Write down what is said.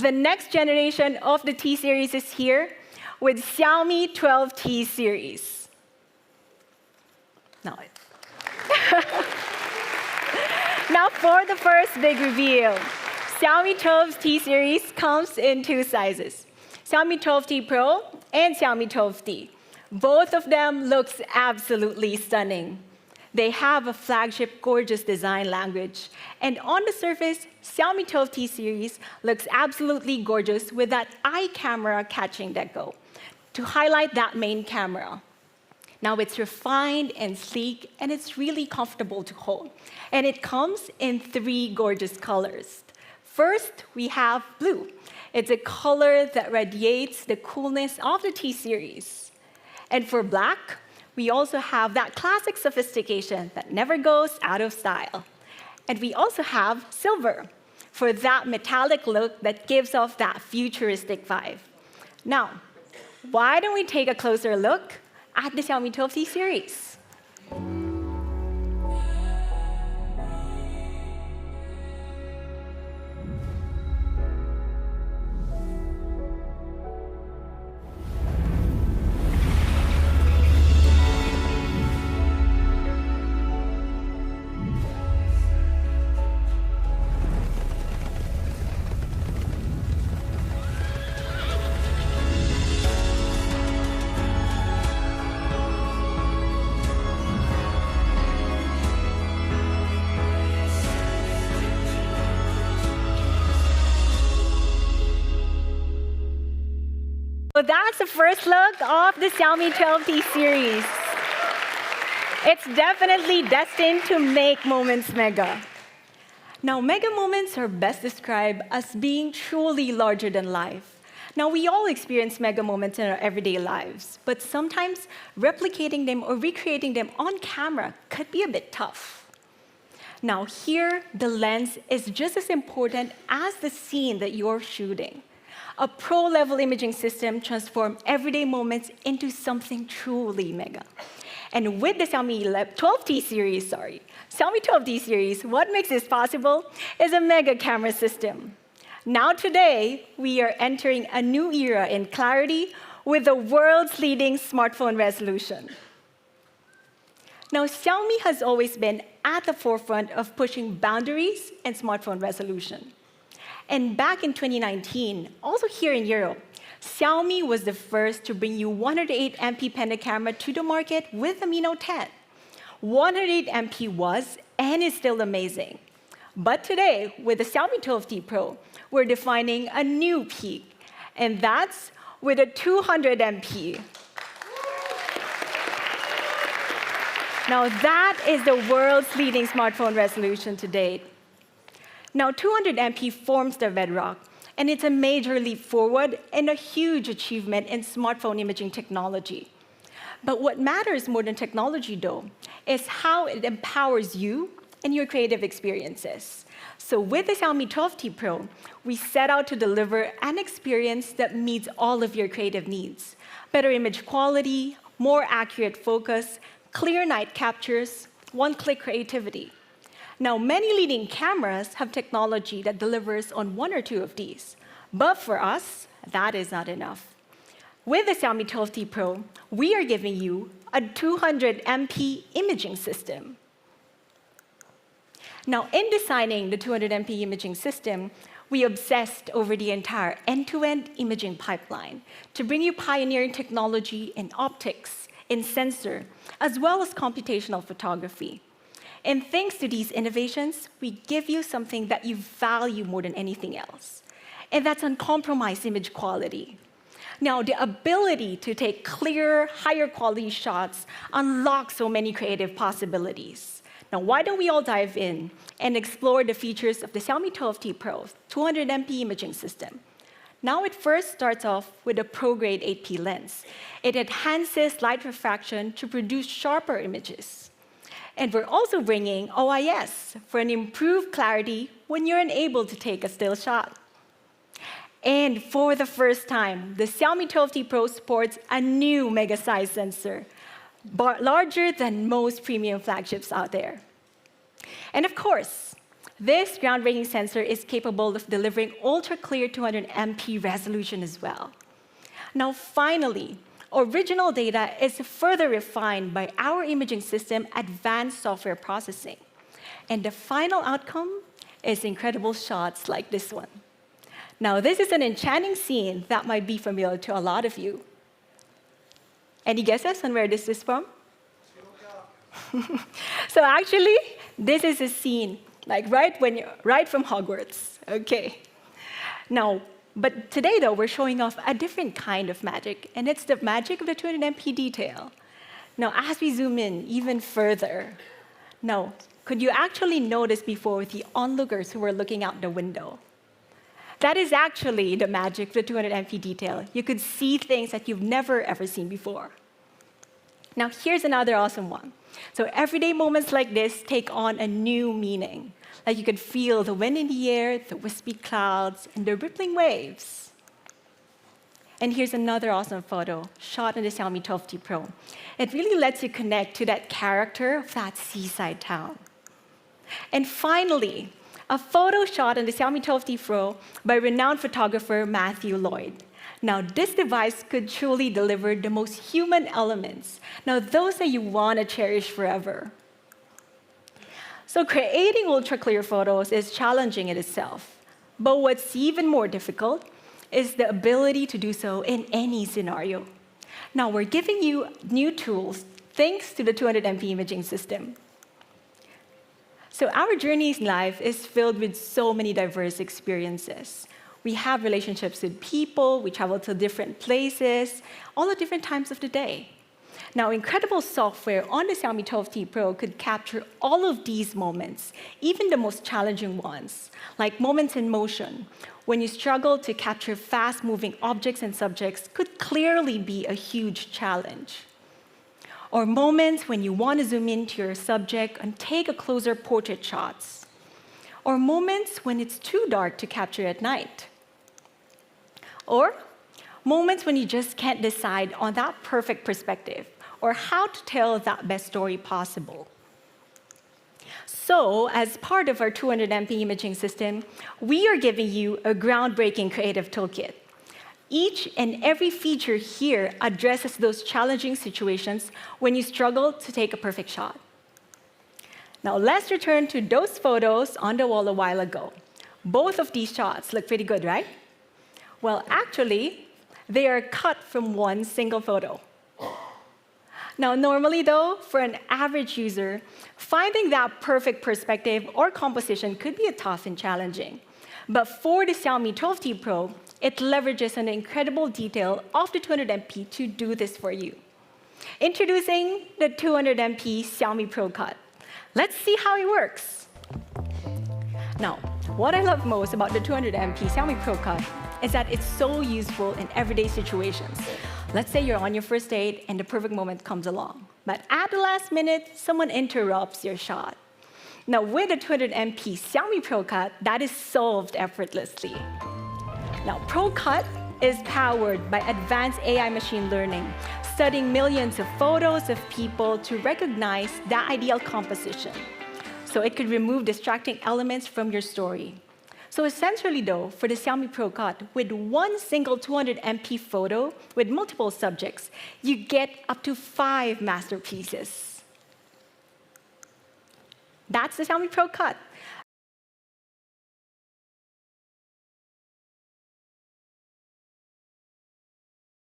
The next generation of the T series is here with Xiaomi 12T series. Now, now for the first big reveal. Xiaomi 12T series comes in two sizes, Xiaomi 12T Pro and Xiaomi 12T. Both of them looks absolutely stunning. They have a flagship gorgeous design language. And on the surface, Xiaomi 12T series looks absolutely gorgeous with that eye camera catching deco to highlight that main camera. Now it's refined and sleek, and it's really comfortable to hold. And it comes in three gorgeous colors. First, we have blue. It's a color that radiates the coolness of the T series. And for black, we also have that classic sophistication that never goes out of style. And we also have silver for that metallic look that gives off that futuristic vibe. Now, why don't we take a closer look at the Xiaomi 12T series? So that's the first look of the Xiaomi 12T series. It's definitely destined to make moments mega. Now, mega moments are best described as being truly larger than life. Now, we all experience mega moments in our everyday lives, but sometimes replicating them or recreating them on camera could be a bit tough. Now, here, the lens is just as important as the scene that you're shooting. A pro-level imaging system transforms everyday moments into something truly mega. And with the Xiaomi 12T series, what makes this possible is a mega camera system. Now today, we are entering a new era in clarity with the world's leading smartphone resolution. Now, Xiaomi has always been at the forefront of pushing boundaries in smartphone resolution. And back in 2019, also here in Europe, Xiaomi was the first to bring you 108 MP Panda camera to the market with the Mi Note 10. 108 MP was and is still amazing. But today, with the Xiaomi 12T Pro, we're defining a new peak, and that's with a 200 MP. Now that is the world's leading smartphone resolution to date. Now, 200 MP forms the bedrock, and it's a major leap forward and a huge achievement in smartphone imaging technology. But what matters more than technology, though, is how it empowers you and your creative experiences. So with the Xiaomi 12T Pro, we set out to deliver an experience that meets all of your creative needs. Better image quality, more accurate focus, clear night captures, one-click creativity. Now, many leading cameras have technology that delivers on one or two of these. But for us, that is not enough. With the Xiaomi 12T Pro, we are giving you a 200 MP imaging system. Now, in designing the 200 MP imaging system, we obsessed over the entire end-to-end imaging pipeline to bring you pioneering technology in optics, in sensor, as well as computational photography. And thanks to these innovations, we give you something that you value more than anything else, and that's uncompromised image quality. Now, the ability to take clearer, higher quality shots unlocks so many creative possibilities. Now, why don't we all dive in and explore the features of the Xiaomi 12T Pro 200 MP imaging system? Now, it first starts off with a pro-grade 8P lens. It enhances light refraction to produce sharper images. And we're also bringing OIS for an improved clarity when you're unable to take a still shot. And for the first time, the Xiaomi 12T Pro sports a new mega-size sensor, larger than most premium flagships out there. And of course, This groundbreaking sensor is capable of delivering ultra-clear 200 MP resolution as well. Now, finally, original data is further refined by our imaging system advanced software processing. And the final outcome is incredible shots like this one. Now, this is an enchanting scene that might be familiar to a lot of you. Any guesses on where this is from? So actually, this is a scene, like right from Hogwarts. Okay. Now, but today, though, we're showing off a different kind of magic, and it's the magic of the 200 MP detail. Now, as we zoom in even further, now, could you actually notice before the onlookers who were looking out the window? That is actually the magic of the 200 MP detail. You could see things that you've never, ever seen before. Now, here's another awesome one. So everyday moments like this take on a new meaning. Like you could feel the wind in the air, the wispy clouds, and the rippling waves. And here's another awesome photo shot on the Xiaomi 12T Pro. It really lets you connect to that character of that seaside town. And finally, a photo shot on the Xiaomi 12T Pro by renowned photographer Matthew Lloyd. Now, this device could truly deliver the most human elements. Now, those that you want to cherish forever. So creating ultra-clear photos is challenging in itself. But what's even more difficult is the ability to do so in any scenario. Now, we're giving you new tools thanks to the 200 MP imaging system. So our journey in life is filled with so many diverse experiences. We have relationships with people, we travel to different places, all at different times of the day. Now, incredible software on the Xiaomi 12T Pro could capture all of these moments, even the most challenging ones, like moments in motion, when you struggle to capture fast-moving objects and subjects could clearly be a huge challenge. Or moments when you want to zoom into your subject and take a closer portrait shots. Or moments when it's too dark to capture at night. Or moments when you just can't decide on that perfect perspective or how to tell that best story possible. So, as part of our 200 MP imaging system, we are giving you a groundbreaking creative toolkit. Each and every feature here addresses those challenging situations when you struggle to take a perfect shot. Now, let's return to those photos on the wall a while ago. Both of these shots look pretty good, right? Well, actually, they are cut from one single photo. Now, normally, though, for an average user, finding that perfect perspective or composition could be tough and challenging. But for the Xiaomi 12T Pro, it leverages an incredible detail of the 200 MP to do this for you. Introducing the 200 MP Xiaomi ProCut. Let's see how it works. Now, what I love most about the 200 MP Xiaomi ProCut is that it's so useful in everyday situations. Let's say you're on your first date and the perfect moment comes along. But at the last minute, someone interrupts your shot. Now, with the 200 MP Xiaomi ProCut, that is solved effortlessly. Now, ProCut is powered by advanced AI machine learning, studying millions of photos of people to recognize the ideal composition. So it could remove distracting elements from your story. So essentially, though, for the Xiaomi ProCut, with one single 200 MP photo with multiple subjects, you get up to 5 masterpieces. That's the Xiaomi ProCut.